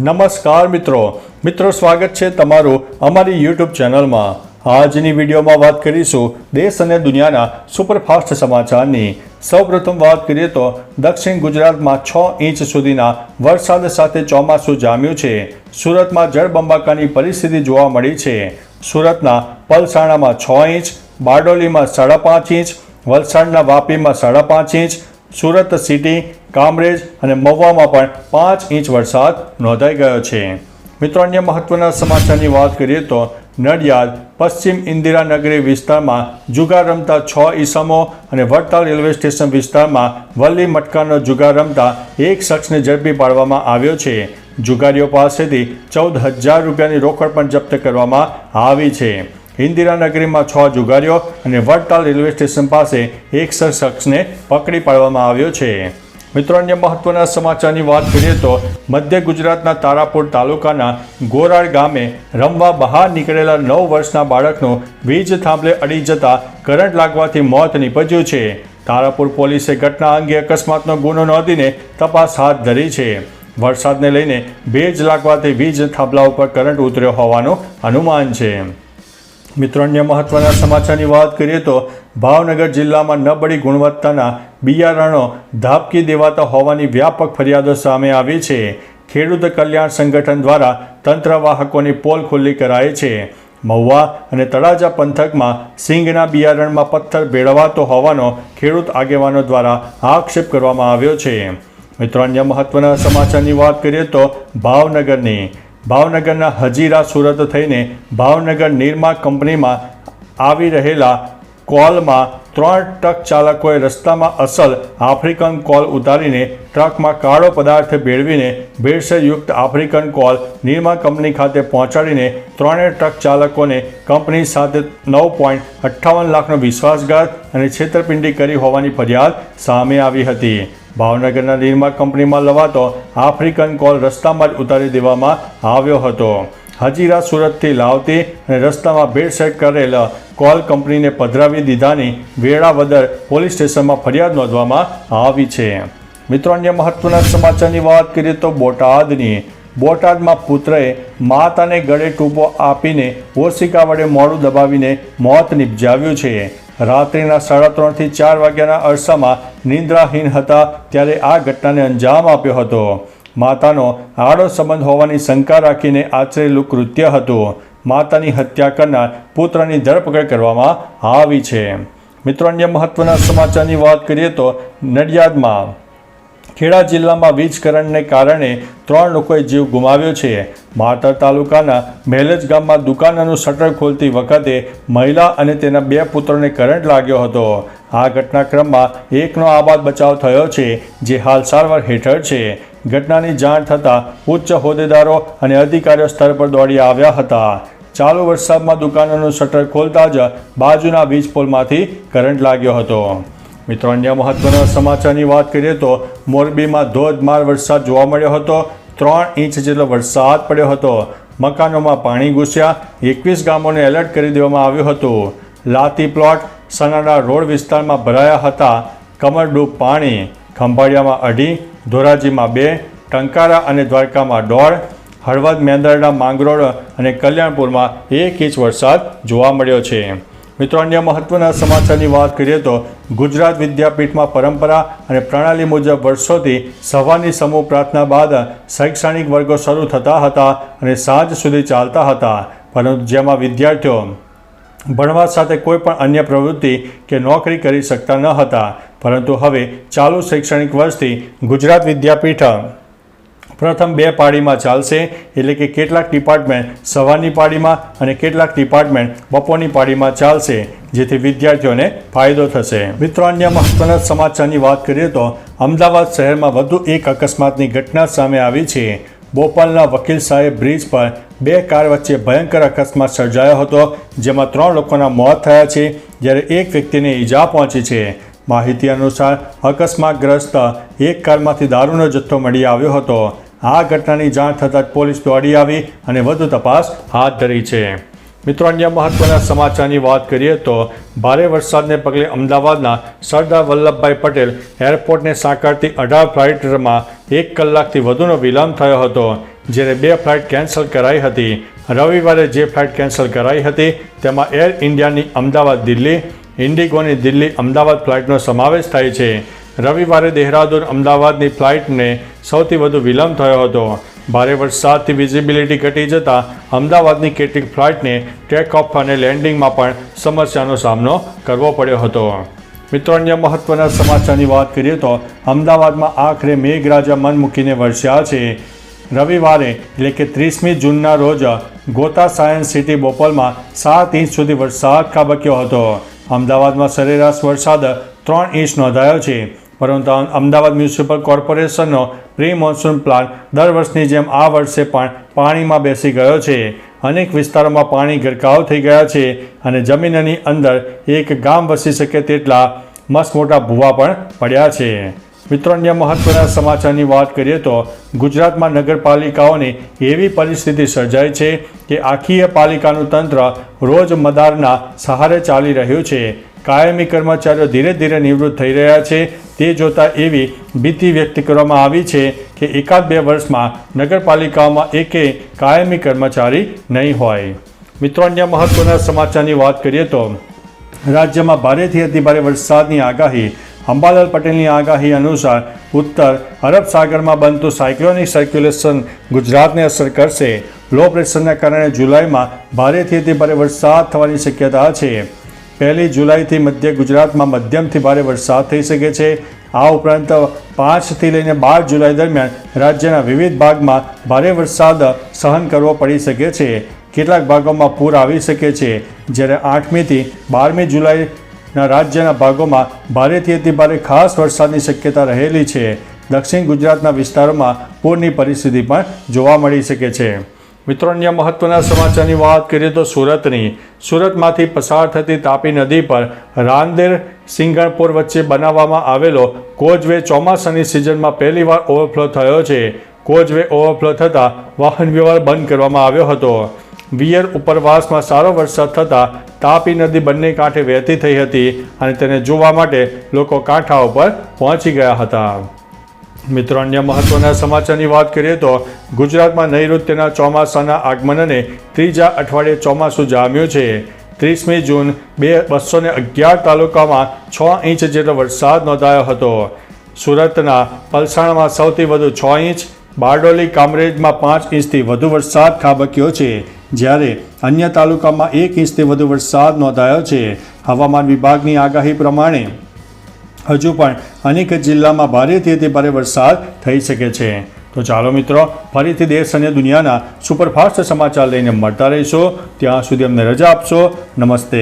નમસ્કાર મિત્રો સ્વાગત છે તમારું અમારી યુટ્યુબ ચેનલમાં। આજની વિડીયોમાં વાત કરીશું દેશ અને દુનિયાના સુપરફાસ્ટ સમાચારની। સૌપ્રથમ વાત કરીએ તો દક્ષિણ ગુજરાતમાં 6 ઇંચ સુધીના વરસાદ સાથે ચોમાસું જામ્યું છે। સુરતમાં જળબંબાકારની પરિસ્થિતિ જોવા મળી છે। સુરતના પલસાણામાં 6 ઇંચ, બારડોલીમાં 5.5 ઇંચ, વલસાડના વાપીમાં 5.5 ઇંચ, સુરત સિટી, કામરેજ અને મહુવામાં પણ 5 ઇંચ વરસાદ નોંધાઈ ગયો છે। મિત્રો, અન્ય મહત્વના સમાચારની વાત કરીએ તો નડિયાદ પશ્ચિમ ઇન્દિરાનગરી વિસ્તારમાં જુગાર રમતા 6 ઈસમો અને વડતાલ રેલવે સ્ટેશન વિસ્તારમાં વલ્લી મટકાનો જુગાર રમતા એક શખ્સને ઝડપી પાડવામાં આવ્યો છે। જુગારીઓ પાસેથી 14,000 રૂપિયાની રોકડ પણ જપ્ત કરવામાં આવી છે। ઇન્દિરાનગરીમાં 6 જુગારીઓ અને વડતાલ રેલવે સ્ટેશન પાસે એક શખ્સને પકડી પાડવામાં આવ્યો છે। મિત્રો, અન્ય મહત્વના સમાચારની વાત કરીએ તો મધ્ય ગુજરાતના તારાપુર તાલુકાના ગોરાડ ગામે રમવા બહાર નીકળેલા 9 વર્ષના બાળકનું વીજ થાંભલે અડી જતા કરંટ લાગવાથી મોત નીપજ્યું છે। તારાપુર પોલીસે ઘટના અંગે અકસ્માતનો ગુનો નોંધીને તપાસ હાથ ધરી છે। વરસાદને લઈને ભેજ લાગવાથી વીજ થાંભલા ઉપર કરંટ ઉતર્યો હોવાનું અનુમાન છે। મિત્રો, અન્ય મહત્વના સમાચારની વાત કરીએ તો ભાવનગર જિલ્લામાં નબળી ગુણવત્તાના બિયારણો ધાપકી દેવાતા હોવાની વ્યાપક ફરિયાદો સામે આવી છે। ખેડૂત કલ્યાણ સંગઠન દ્વારા તંત્રવાહકોની પોલ ખુલ્લી કરાઈ છે। મહુવા અને તળાજા પંથકમાં સિંગના બિયારણમાં પથ્થર ભેળવાતો હોવાનો ખેડૂત આગેવાનો દ્વારા આક્ષેપ કરવામાં આવ્યો છે। મિત્રો, અન્ય મહત્વના સમાચારની વાત કરીએ તો ભાવનગરના હજીરા સુરત થઈને ભાવનગર નિરમા કંપનીમાં આવી રહેલા કોલમાં 3 ટ્રક ચાલકોએ રસ્તામાં અસલ આફ્રિકન કોલ ઉતારીને ટ્રકમાં કાળો પદાર્થ ભેળવીને ભેળસેળયુક્ત આફ્રિકન કોલ નિરમા કંપની ખાતે પહોંચાડીને ત્રણેય ટ્રક ચાલકોને કંપની સાથે 9.58 લાખનો વિશ્વાસઘાત અને છેતરપિંડી કરી હોવાની ફરિયાદ સામે આવી હતી। ભાવનગરના નિરમા કંપનીમાં લવાતો આફ્રિકન કોલ રસ્તામાં જ ઉતારી દેવામાં આવ્યો હતો। હજીરા સુરતથી લાવતી અને રસ્તામાં ભેળસેળ કરેલ કોલ કંપનીને પધરાવી દીધાની વેળાવદર પોલીસ સ્ટેશનમાં ફરિયાદ નોંધવામાં આવી છે। મિત્રો, અન્ય મહત્વના સમાચારની વાત કરીએ તો બોટાદમાં પુત્રએ માતાને ગળે ટૂંપો આપીને ઓશિકા વડે મોઢું દબાવીને મોત નિપજાવ્યું છે। રાત્રિના 3:30 થી 4 વાગ્યાના અરસામાં નિંદ્રાહીન હતા ત્યારે આ ઘટનાને અંજામ આપ્યો હતો। માતાનો આડો સંબંધ હોવાની શંકા રાખીને આચરેલું કૃત્ય હતું। માતાની હત્યા કરનાર પુત્રની ધરપકડ કરવામાં આવી છે। મિત્રો, અન્ય મહત્વના સમાચારની વાત કરીએ તો નડિયાદમાં ખેડા જિલ્લામાં વીજ કરંટને કારણે 3 લોકોએ જીવ ગુમાવ્યો છે। માતર તાલુકાના મહેલજ ગામમાં દુકાનનું શટર ખોલતી વખતે મહિલા અને તેના 2 પુત્રોને કરંટ લાગ્યો હતો। આ ઘટનાક્રમમાં એકનો આબાદ બચાવ થયો છે, જે હાલ સારવાર હેઠળ છે। ઘટનાની જાણ થતાં ઉચ્ચ હોદ્દેદારો અને અધિકારીઓ સ્થળ પર દોડી આવ્યા હતા। ચાલુ વરસાદમાં દુકાનનું શટર ખોલતા જ બાજુના વીજ પોલમાંથી કરંટ લાગ્યો હતો। મિત્રો, અન્ય મહત્વના સમાચારની વાત કરીએ તો મોરબીમાં ધોધમાર વરસાદ જોવા મળ્યો હતો। 3 ઇંચ જેટલો વરસાદ પડ્યો હતો। મકાનોમાં પાણી ઘૂસ્યા। 21 ગામોને એલર્ટ કરી દેવામાં આવ્યું હતું। લાતી પ્લોટ સનાડા રોડ વિસ્તારમાં ભરાયા હતા। કમરડૂબ પાણી। ખંભાળિયામાં 2.5, ધોરાજીમાં 2, ટંકારા અને દ્વારકામાં 1.5, હળવદ, મેંદરડા, માંગરોળ અને કલ્યાણપુરમાં 1 ઇંચ વરસાદ જોવા મળ્યો છે। મિત્રો, અન્ય મહત્વના સમાચારની વાત કરીએ તો ગુજરાત વિદ્યાપીઠમાં પરંપરા અને પ્રણાલી મુજબ વર્ષોથી સવારની સમૂહ પ્રાર્થના બાદ શૈક્ષણિક વર્ગો શરૂ થતા હતા અને સાંજ સુધી ચાલતા હતા, પરંતુ જેમાં વિદ્યાર્થીઓ ભણવા સાથે કોઈ પણ અન્ય પ્રવૃત્તિ કે નોકરી કરી શકતા ન હતા। પરંતુ હવે ચાલુ શૈક્ષણિક વર્ષથી ગુજરાત વિદ્યાપીઠ પ્રથમ 2 પાળીમાં ચાલશે, એટલે કે કેટલાક ડિપાર્ટમેન્ટ સવારની પાળીમાં અને કેટલાક ડિપાર્ટમેન્ટ બપોરની પાળીમાં ચાલશે, જેથી વિદ્યાર્થીઓને ફાયદો થશે। મિત્રો, અન્ય મહત્વના સમાચારની વાત કરીએ તો અમદાવાદ શહેરમાં વધુ એક અકસ્માતની ઘટના સામે આવી છે। બોપલના વકીલ સાહેબ બ્રિજ પર 2 કાર વચ્ચે ભયંકર અકસ્માત સર્જાયો હતો, જેમાં 3 લોકોના મોત થયા છે, જ્યારે એક વ્યક્તિને ઈજા પહોંચી છે। માહિતી અનુસાર અકસ્માતગ્રસ્ત એક કારમાંથી દારૂનો જથ્થો મળી આવ્યો હતો। આ ઘટનાની જાણ થતાં જ પોલીસ દોડી આવી અને વધુ તપાસ હાથ ધરી છે। મિત્રો, અન્ય મહત્વના સમાચારની વાત કરીએ તો ભારે વરસાદને પગલે અમદાવાદના સરદાર વલ્લભભાઈ પટેલ એરપોર્ટને સાંકળતી 18 ફ્લાઇટમાં 1 કલાકથી વધુનો વિલંબ થયો હતો, જ્યારે 2 ફ્લાઇટ કેન્સલ કરાઈ હતી. રવિવારે જે ફ્લાઇટ કેન્સલ કરાઈ હતી તેમાં એર ઇન્ડિયાની અમદાવાદ દિલ્હી, ઇન્ડિગોની દિલ્હી અમદાવાદ ફ્લાઇટનો સમાવેશ થાય છે. રવિવારે દહેરાદૂન અમદાવાદની ફ્લાઇટને સૌથી વધુ વિલંબ થયો હતો. ભારે વરસાદથી વિઝિબિલિટી ઘટી જતાં અમદાવાદની કેટલીક ફ્લાઇટને ટેક ઓફ અને લેન્ડિંગમાં પણ સમસ્યાનો સામનો કરવો પડ્યો હતો. મિત્રો, અન્ય મહત્વના સમાચારની વાત કરીએ તો અમદાવાદમાં આખરે મેઘરાજા મન મૂકીને વરસ્યા છે. રવિવારે એટલે કે 30મી જૂનના રોજ ગોતા સાયન્સ સિટી બોપલમાં 7 ઇંચ સુધી વરસાદ ખાબક્યો હતો. અમદાવાદમાં સરેરાશ વરસાદ 3 ઇંચ નોંધાયો છે. પરંતુ અમદાવાદ મ્યુનિસિપલ કોર્પોરેશનનો પ્રી મોન્સૂન પ્લાન દર વર્ષની જેમ આ વર્ષે પણ પાણીમાં બેસી ગયો છે. અનેક વિસ્તારોમાં પાણી ગરકાવ થઈ ગયા છે અને જમીનની અંદર એક ગામ વસી શકે તેટલા મસ્ત મોટા ભૂવા પણ પડ્યા છે. મિત્રો, અન્ય મહત્વના સમાચારની વાત કરીએ તો ગુજરાતમાં નગરપાલિકાઓની એવી પરિસ્થિતિ સર્જાઈ છે કે આખી પાલિકાનું તંત્ર રોજ મદારના સહારે ચાલી રહ્યું છે. કાયમી કર્મચારીઓ ધીરે ધીરે નિવૃત્ત થઈ રહ્યા છે. તે જોતાં એવી ભીતિ વ્યક્ત કરવામાં આવી છે કે 1-2 વર્ષમાં નગરપાલિકાઓમાં એકેય કાયમી કર્મચારી નહીં હોય. મિત્રો, અન્ય મહત્વના સમાચારની વાત કરીએ તો રાજ્યમાં ભારેથી અતિભારે વરસાદની આગાહી. અંબાલાલ પટેલની આગાહી અનુસાર ઉત્તર અરબ સાગરમાં બનતું સાયક્લોનિક સર્ક્યુલેશન ગુજરાતને અસર કરશે. લો પ્રેશરના કારણે જુલાઈમાં ભારેથી અતિભારે વરસાદ થવાની શક્યતા છે. 1 જુલાઈથી મધ્ય ગુજરાતમાં મધ્યમથી ભારે વરસાદ થઈ શકે છે. આ ઉપરાંત 5 થી લઈને 12 જુલાઈ દરમિયાન રાજ્યના વિવિધ ભાગમાં ભારે વરસાદ સહન કરવો પડી શકે છે. કેટલાક ભાગોમાં પૂર આવી શકે છે. જ્યારે 8મી થી 12મી જુલાઈના રાજ્યના ભાગોમાં ભારેથી અતિભારે ખાસ વરસાદની શક્યતા રહેલી છે. દક્ષિણ ગુજરાતના વિસ્તારોમાં પૂરની પરિસ્થિતિ પણ જોવા મળી શકે છે. મિત્રો, અન્ય મહત્વના સમાચારની વાત કરીએ તો સુરતમાંથી પસાર થતી તાપી નદી પર રાંદેર સિંગણપોર વચ્ચે બનાવવામાં આવેલો કોઝવે ચોમાસાની સિઝનમાં પહેલીવાર ઓવરફ્લો થયો છે. કોઝવે ઓવરફ્લો થતાં વાહન વ્યવહાર બંધ કરવામાં આવ્યો હતો. વિયર ઉપરવાસમાં સારો વરસાદ થતાં તાપી નદી બંને કાંઠે વહેતી થઈ હતી અને તેને જોવા માટે લોકો કાંઠા ઉપર પહોંચી ગયા હતા. મિત્રો, અન્ય મહત્વના સમાચારની વાત કરીએ તો ગુજરાતમાં નૈઋત્યના ચોમાસાના આગમનને ત્રીજા અઠવાડિયે ચોમાસું જામ્યું છે. 30મી જૂન 211 તાલુકામાં 6 ઇંચ જેટલો વરસાદ નોંધાયો હતો. સુરતના પલસાણમાં સૌથી વધુ 6 ઇંચ, બારડોલી કામરેજમાં 5 ઇંચથી વધુ વરસાદ ખાબક્યો છે. જ્યારે અન્ય તાલુકામાં 1 ઇંચથી વધુ વરસાદ નોંધાયો છે. હવામાન વિભાગની આગાહી પ્રમાણે હજુ પણ અનેક જિલ્લામાં ભારેથી અતિભારે વરસાદ થઈ શકે છે. તો ચાલો મિત્રો, ફરીથી દેશ અને દુનિયાના સુપરફાસ્ટ સમાચાર લઈને મળતા રહીશું. ત્યાં સુધી અમને રજા આપશો. નમસ્તે.